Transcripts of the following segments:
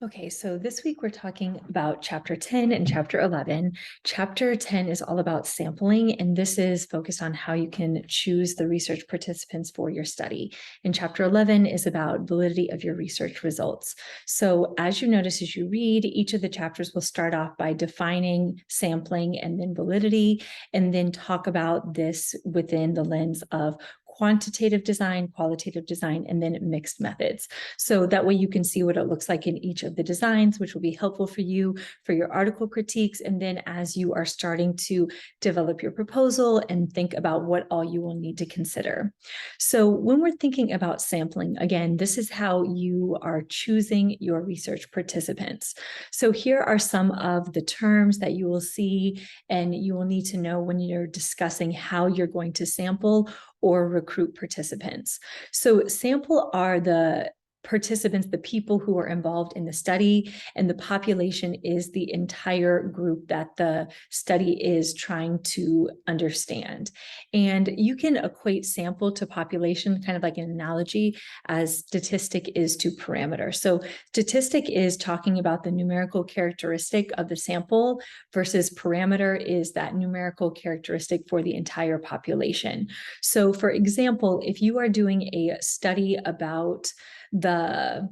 Okay, so this week we're talking about chapter 10 and chapter 11. Chapter 10 is all about sampling, and this is focused on how you can choose the research participants for your study. And chapter 11 is about validity of your research results. So as you notice as you read, each of the chapters will start off by defining sampling and then validity, and then talk about this within the lens of quantitative design, qualitative design, and then mixed methods. So that way you can see what it looks like in each of the designs, which will be helpful for you for your article critiques. And then as you are starting to develop your proposal and think about what all you will need to consider. So when we're thinking about sampling, again, this is how you are choosing your research participants. So here are some of the terms that you will see and you will need to know when you're discussing how you're going to sample or recruit participants. So sample are the participants, the people who are involved in the study, and the population is the entire group that the study is trying to understand. And you can equate sample to population, kind of like an analogy, as statistic is to parameter. So statistic is talking about the numerical characteristic of the sample versus parameter is that numerical characteristic for the entire population. So for example, if you are doing a study about the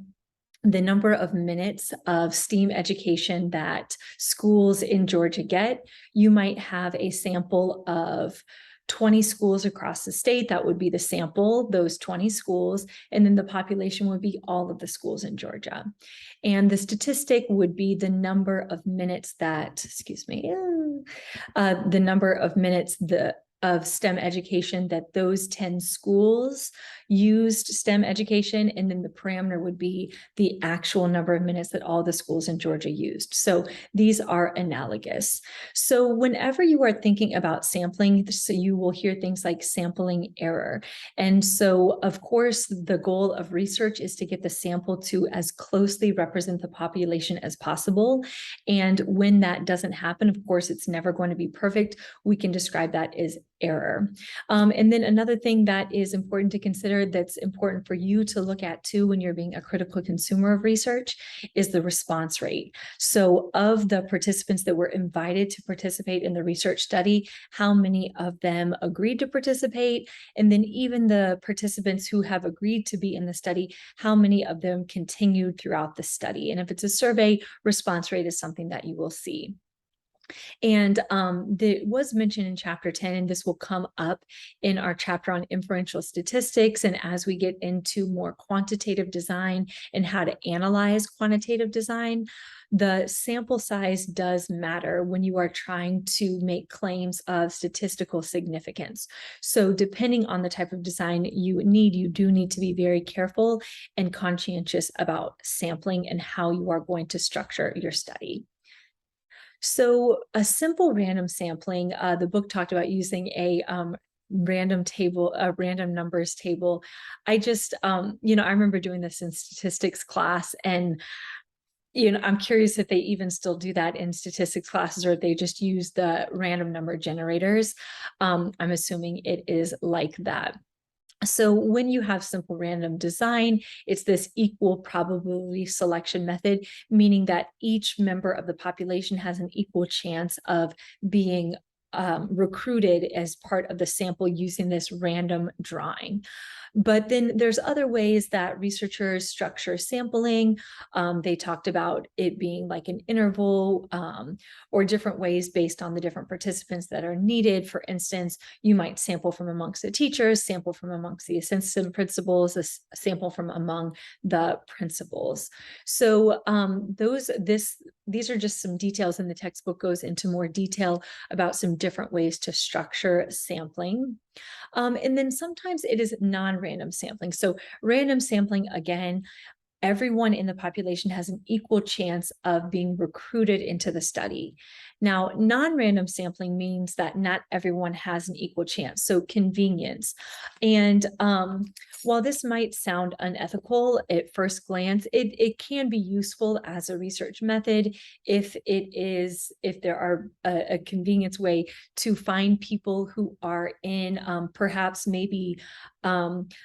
number of minutes of STEAM education that schools in Georgia get, you might have a sample of 20 schools across the state. That would be the sample, those 20 schools, and then the population would be all of the schools in Georgia. And the statistic would be the number of minutes that, the number of minutes of STEM education that those 10 schools used STEM education, and then the parameter would be the actual number of minutes that all the schools in Georgia used. So these are analogous. So whenever you are thinking about sampling, so you will hear things like sampling error. And so of course, the goal of research is to get the sample to as closely represent the population as possible. And when that doesn't happen, of course, it's never going to be perfect. We can describe that as error. And then another thing that is important to consider, that's important for you to look at too when you're being a critical consumer of research, is the response rate. So of the participants that were invited to participate in the research study, how many of them agreed to participate? And then even the participants who have agreed to be in the study, how many of them continued throughout the study? And if it's a survey, response rate is something that you will see. And that was mentioned in chapter 10, and this will come up in our chapter on inferential statistics. And as we get into more quantitative design and how to analyze quantitative design, the sample size does matter when you are trying to make claims of statistical significance. So depending on the type of design you need, you do need to be very careful and conscientious about sampling and how you are going to structure your study. So a simple random sampling, the book talked about using a random table, a random numbers table. I just, I remember doing this in statistics class, and I'm curious if they even still do that in statistics classes, or if they just use the random number generators. I'm assuming it is like that. So when you have simple random design, it's this equal probability selection method, meaning that each member of the population has an equal chance of being recruited as part of the sample using this random drawing. But then there's other ways that researchers structure sampling. They talked about it being like an interval or different ways based on the different participants that are needed. For instance, you might sample from amongst the teachers, sample from amongst the assistant principals, a sample from among the principals. So these are just some details, and the textbook goes into more detail about some different ways to structure sampling. And then sometimes it is non-random sampling. So random sampling, again, everyone in the population has an equal chance of being recruited into the study. Now, non-random sampling means that not everyone has an equal chance, so convenience. And while this might sound unethical at first glance, it can be useful as a research method if there are a convenience way to find people who are in perhaps maybe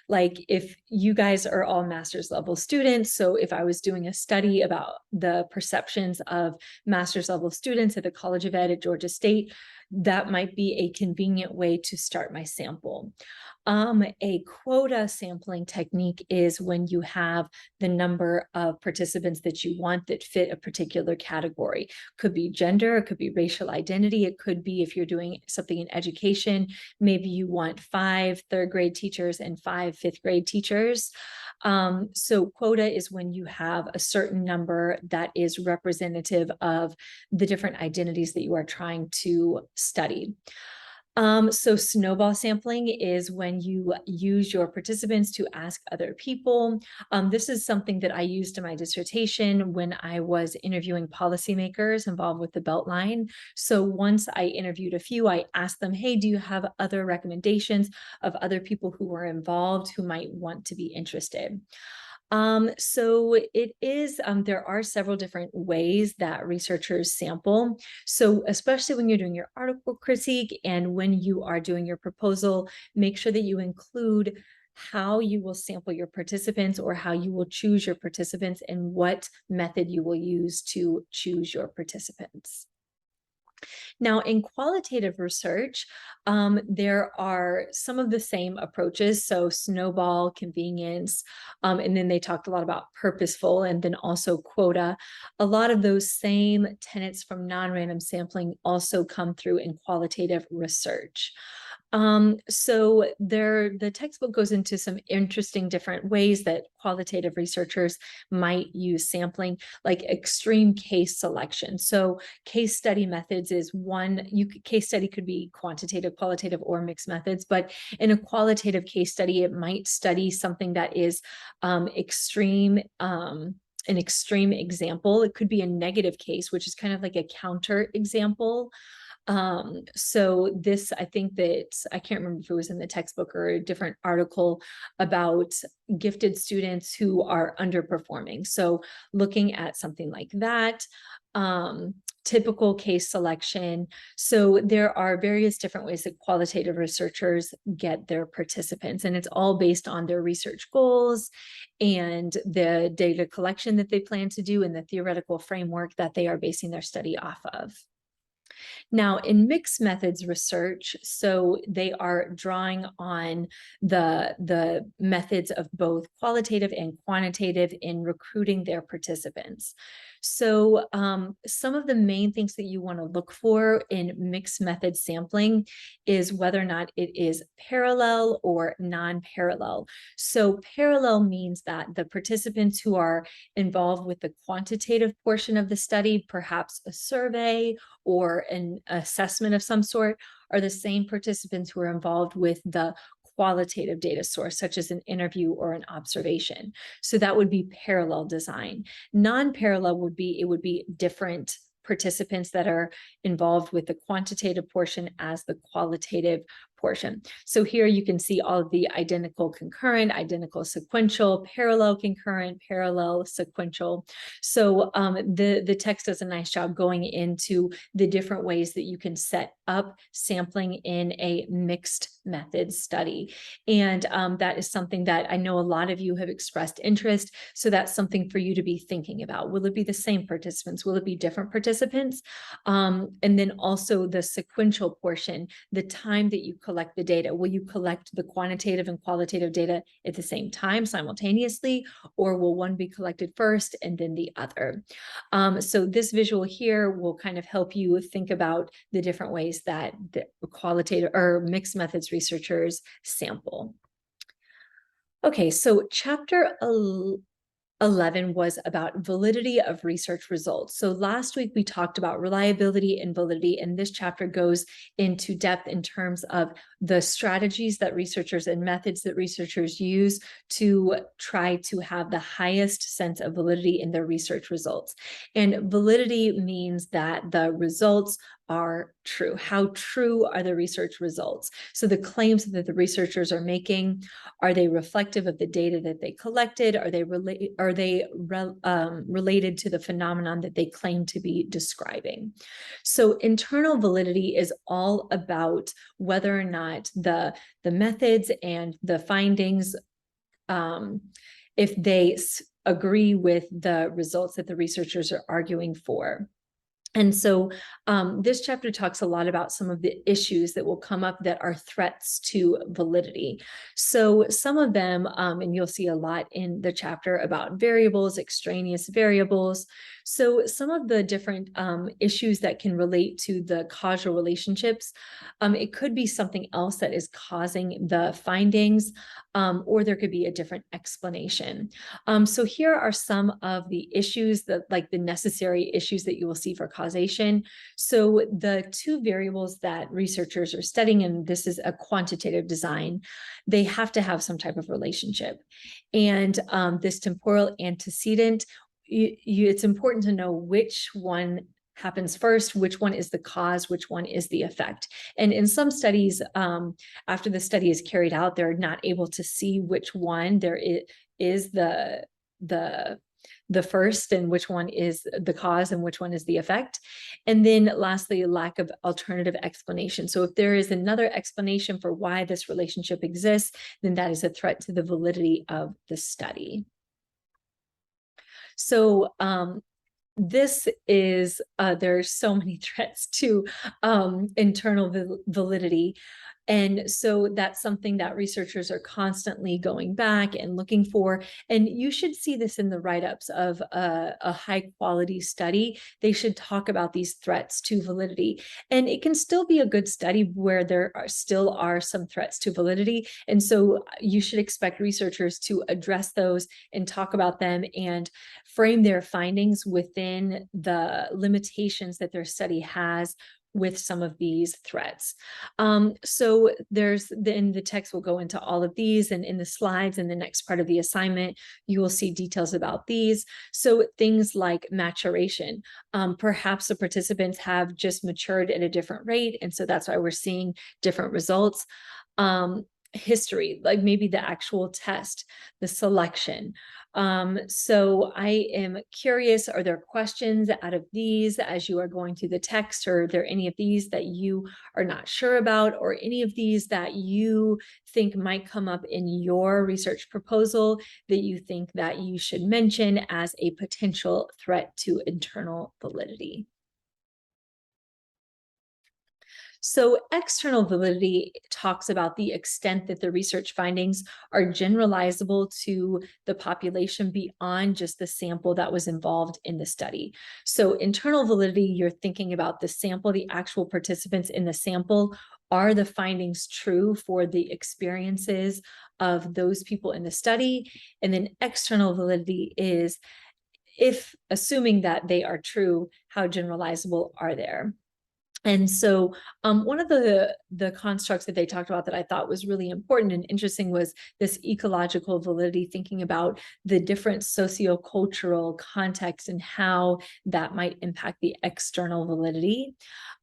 like if you guys are all master's level students, So if I was doing a study about the perceptions of master's level students at the College of Ed at Georgia State, that might be a convenient way to start my sample. A quota sampling technique is when you have the number of participants that you want that fit a particular category. Could be gender, it could be racial identity, it could be, if you're doing something in education, maybe you want 5 third grade teachers and 5 fifth grade teachers. So quota is when you have a certain number that is representative of the different identities that you are trying to study. So snowball sampling is when you use your participants to ask other people. This is something that I used in my dissertation when I was interviewing policymakers involved with the Beltline. So once I interviewed a few, I asked them, hey, do you have other recommendations of other people who were involved who might want to be interested? So it is, there are several different ways that researchers sample. So especially when you're doing your article critique and when you are doing your proposal, make sure that you include how you will sample your participants or how you will choose your participants and what method you will use to choose your participants. Now, in qualitative research, there are some of the same approaches. So snowball, convenience, and then they talked a lot about purposeful and then also quota. A lot of those same tenets from non-random sampling also come through in qualitative research. So the textbook goes into some interesting different ways that qualitative researchers might use sampling, like extreme case selection. So case study methods is one. Case study could be quantitative, qualitative, or mixed methods, but in a qualitative case study, it might study something that is extreme, an extreme example. It could be a negative case, which is kind of like a counter example. So this, I think that, I can't remember if it was in the textbook or a different article about gifted students who are underperforming. So looking at something like that, typical case selection. So there are various different ways that qualitative researchers get their participants, and it's all based on their research goals and the data collection that they plan to do and the theoretical framework that they are basing their study off of. Now, in mixed methods research, so they are drawing on the methods of both qualitative and quantitative in recruiting their participants. So some of the main things that you want to look for in mixed method sampling is whether or not it is parallel or non-parallel. So parallel means that the participants who are involved with the quantitative portion of the study, perhaps a survey or an assessment of some sort, are the same participants who are involved with the qualitative data source, such as an interview or an observation. So that would be parallel design. Non-parallel would be different participants that are involved with the quantitative portion as the qualitative portion. So here you can see all of the identical concurrent, identical sequential, parallel concurrent, parallel sequential. So the text does a nice job going into the different ways that you can set up sampling in a mixed method study. And that is something that I know a lot of you have expressed interest. So that's something for you to be thinking about. Will it be the same participants? Will it be different participants? And then also the sequential portion, the time that you collect the data. Will you collect the quantitative and qualitative data at the same time simultaneously, or will one be collected first and then the other? So this visual here will kind of help you think about the different ways that the qualitative or mixed methods researchers sample. Okay, so chapter 11 was about validity of research results. So last week we talked about reliability and validity, and this chapter goes into depth in terms of the strategies that researchers and methods that researchers use to try to have the highest sense of validity in their research results. And validity means that the results are true. How true are the research results? So the claims that the researchers are making, are they reflective of the data that they collected? Are they related to the phenomenon that they claim to be describing? So internal validity is all about whether or not the methods and the findings, if they agree with the results that the researchers are arguing for. And so this chapter talks a lot about some of the issues that will come up that are threats to validity. So some of them, and you'll see a lot in the chapter about variables, extraneous variables. So some of the different issues that can relate to the causal relationships, it could be something else that is causing the findings, or there could be a different explanation. So here are some of the issues that, like the necessary issues that you will see for causation. So the two variables that researchers are studying, and this is a quantitative design, they have to have some type of relationship. And this temporal antecedent, it's important to know which one happens first, which one is the cause, which one is the effect. And in some studies, after the study is carried out, they're not able to see which one there is the first and which one is the cause and which one is the effect. And then lastly, lack of alternative explanation. So if there is another explanation for why this relationship exists, then that is a threat to the validity of the study. So this is, there's so many threats to internal validity. And so that's something that researchers are constantly going back and looking for. And you should see this in the write-ups of a high quality study. They should talk about these threats to validity. And it can still be a good study where there still are some threats to validity. And so you should expect researchers to address those and talk about them and frame their findings within the limitations that their study has with some of these threats. So then the text will go into all of these, and in the slides in the next part of the assignment, you will see details about these. So things like maturation, perhaps the participants have just matured at a different rate, and so that's why we're seeing different results. History, like maybe the actual test, the selection. So I am curious, are there questions out of these as you are going through the text, or are there any of these that you are not sure about, or any of these that you think might come up in your research proposal that you think that you should mention as a potential threat to internal validity? So external validity talks about the extent that the research findings are generalizable to the population beyond just the sample that was involved in the study. So internal validity, you're thinking about the sample, the actual participants in the sample. Are the findings true for the experiences of those people in the study? And then external validity is, if assuming that they are true, how generalizable are they? And so one of the constructs that they talked about that I thought was really important and interesting was this ecological validity, thinking about the different sociocultural context and how that might impact the external validity.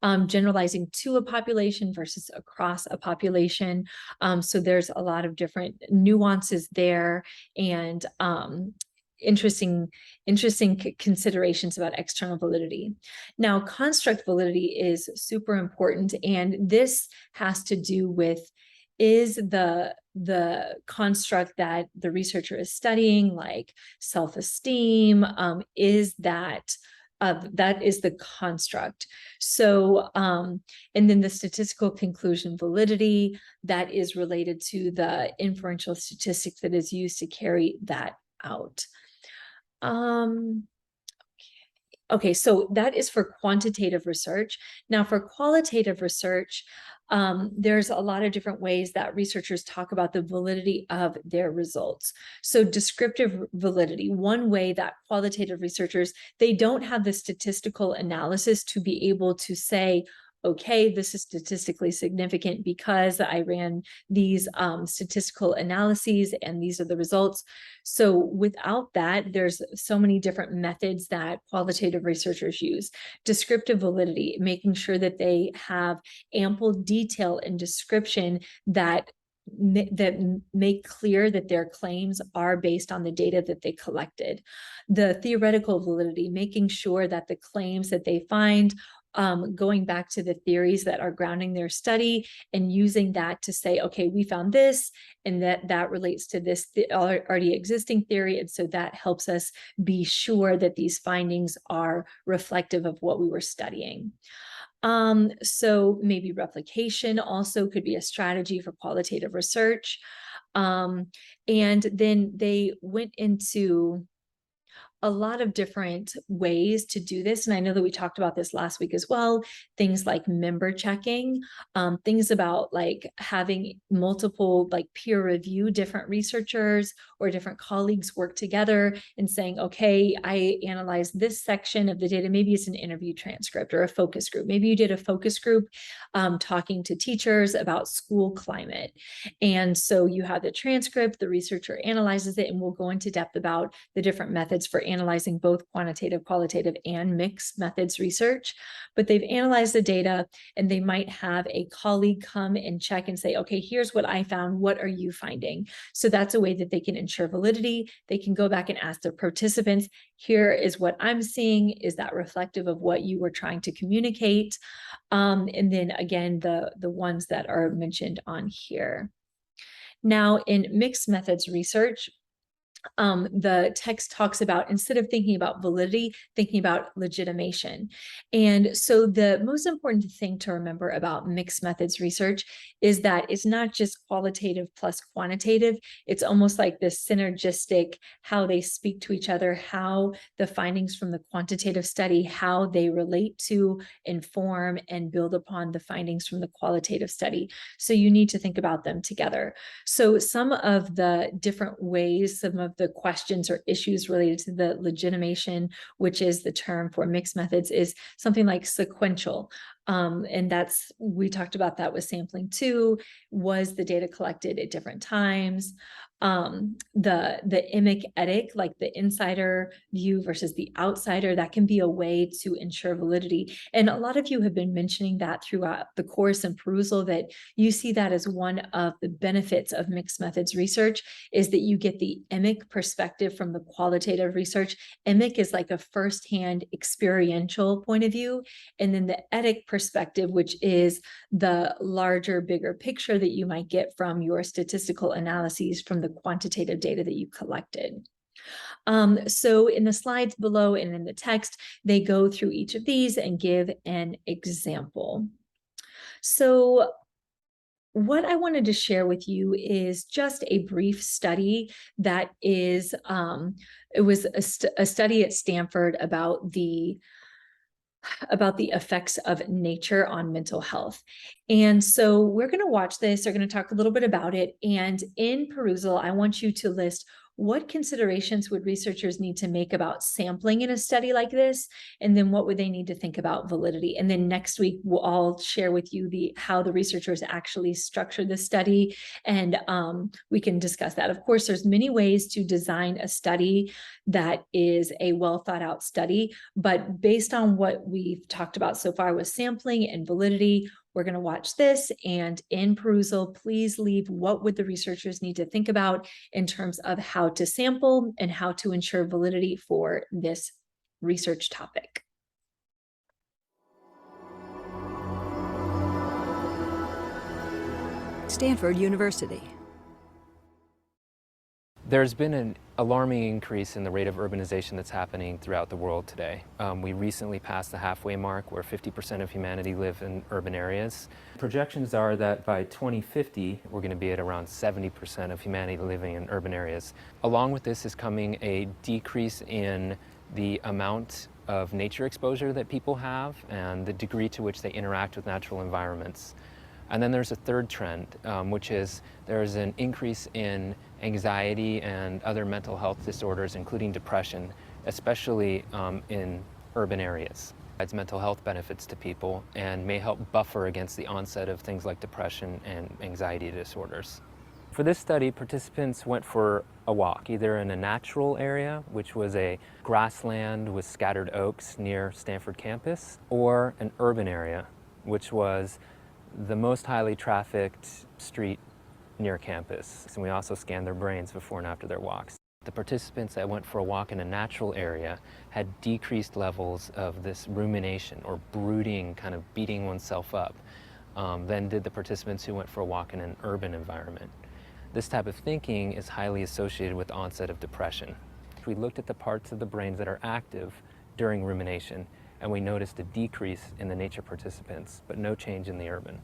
Generalizing to a population versus across a population. So there's a lot of different nuances there, and interesting considerations about external validity. Now, construct validity is super important, and this has to do with, is the construct that the researcher is studying, like self-esteem, is that is the construct. So, and then the statistical conclusion validity, that is related to the inferential statistics that is used to carry that out. Okay, so that is for quantitative research. Now, for qualitative research, there's a lot of different ways that researchers talk about the validity of their results. So descriptive validity, one way that qualitative researchers, they don't have the statistical analysis to be able to say, okay, this is statistically significant because I ran these statistical analyses and these are the results. So without that, there's so many different methods that qualitative researchers use. Descriptive validity, making sure that they have ample detail and description that make clear that their claims are based on the data that they collected. The theoretical validity, making sure that the claims that they find going back to the theories that are grounding their study and using that to say, okay, we found this, and that relates to this already existing theory. And so that helps us be sure that these findings are reflective of what we were studying. So maybe replication also could be a strategy for qualitative research. And then they went into a lot of different ways to do this. And I know that we talked about this last week as well. Things like member checking, things about like having multiple like peer review, different researchers or different colleagues work together and saying, okay, I analyzed this section of the data. Maybe it's an interview transcript or a focus group. Maybe you did a focus group talking to teachers about school climate. And so you have the transcript, the researcher analyzes it, and we'll go into depth about the different methods for analyzing both quantitative, qualitative, and mixed methods research. But they've analyzed the data, and they might have a colleague come and check and say, okay, here's what I found. What are you finding? So that's a way that they can ensure validity. They can go back and ask their participants, here is what I'm seeing. Is that reflective of what you were trying to communicate? And then again, the ones that are mentioned on here. Now, in mixed methods research, the text talks about, instead of thinking about validity, thinking about legitimation. And so the most important thing to remember about mixed methods research is that it's not just qualitative plus quantitative. It's almost like this synergistic, how they speak to each other, how the findings from the quantitative study, how they relate to, inform, and build upon the findings from the qualitative study. So you need to think about them together. So some of the different ways, some of the questions or issues related to the legitimation, which is the term for mixed methods, is something like sequential. And we talked about that with sampling too. Was the data collected at different times? The emic-etic, like the insider view versus the outsider, that can be a way to ensure validity. And a lot of you have been mentioning that throughout the course and perusal, that you see that as one of the benefits of mixed methods research, is that you get the emic perspective from the qualitative research. Emic is like a firsthand experiential point of view. And then the etic perspective, which is the larger, bigger picture that you might get from your statistical analyses from the quantitative data that you collected. So in the slides below and in the text, they go through each of these and give an example. So what I wanted to share with you is just a brief study that is, it was a study at Stanford about the effects of nature on mental health. And so we're going to watch this. We're going to talk a little bit about it. And in perusal, I want you to list what considerations would researchers need to make about sampling in a study like this? And then what would they need to think about validity? And then next week, I'll share with you how the researchers actually structured the study, and we can discuss that. Of course, there's many ways to design a study that is a well thought out study, but based on what we've talked about so far with sampling and validity, we're going to watch this, and in perusal, please leave what would the researchers need to think about in terms of how to sample and how to ensure validity for this research topic. Stanford University. There's been an alarming increase in the rate of urbanization that's happening throughout the world today. We recently passed the halfway mark where 50% of humanity live in urban areas. Projections are that by 2050, we're going to be at around 70% of humanity living in urban areas. Along with this is coming a decrease in the amount of nature exposure that people have and the degree to which they interact with natural environments. And then there's a third trend, which is there's an increase in anxiety and other mental health disorders, including depression, especially in urban areas. It provides mental health benefits to people and may help buffer against the onset of things like depression and anxiety disorders. For this study, participants went for a walk, either in a natural area, which was a grassland with scattered oaks near Stanford campus, or an urban area, which was the most highly trafficked street near campus. And we also scanned their brains before and after their walks. The participants that went for a walk in a natural area had decreased levels of this rumination or brooding, kind of beating oneself up, than did the participants who went for a walk in an urban environment. This type of thinking is highly associated with onset of depression. We looked at the parts of the brains that are active during rumination, and we noticed a decrease in the nature participants, but no change in the urban.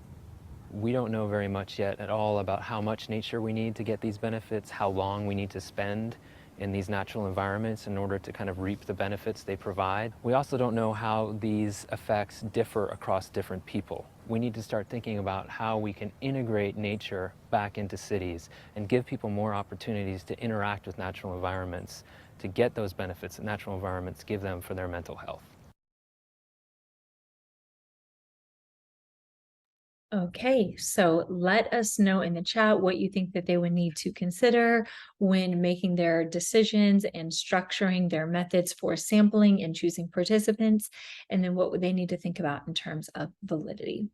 We don't know very much yet at all about how much nature we need to get these benefits, how long we need to spend in these natural environments in order to kind of reap the benefits they provide. We also don't know how these effects differ across different people. We need to start thinking about how we can integrate nature back into cities and give people more opportunities to interact with natural environments to get those benefits that natural environments give them for their mental health. Okay, so let us know in the chat what you think that they would need to consider when making their decisions and structuring their methods for sampling and choosing participants, and then what would they need to think about in terms of validity.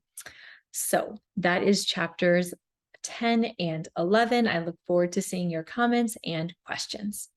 So that is chapters 10 and 11. I look forward to seeing your comments and questions.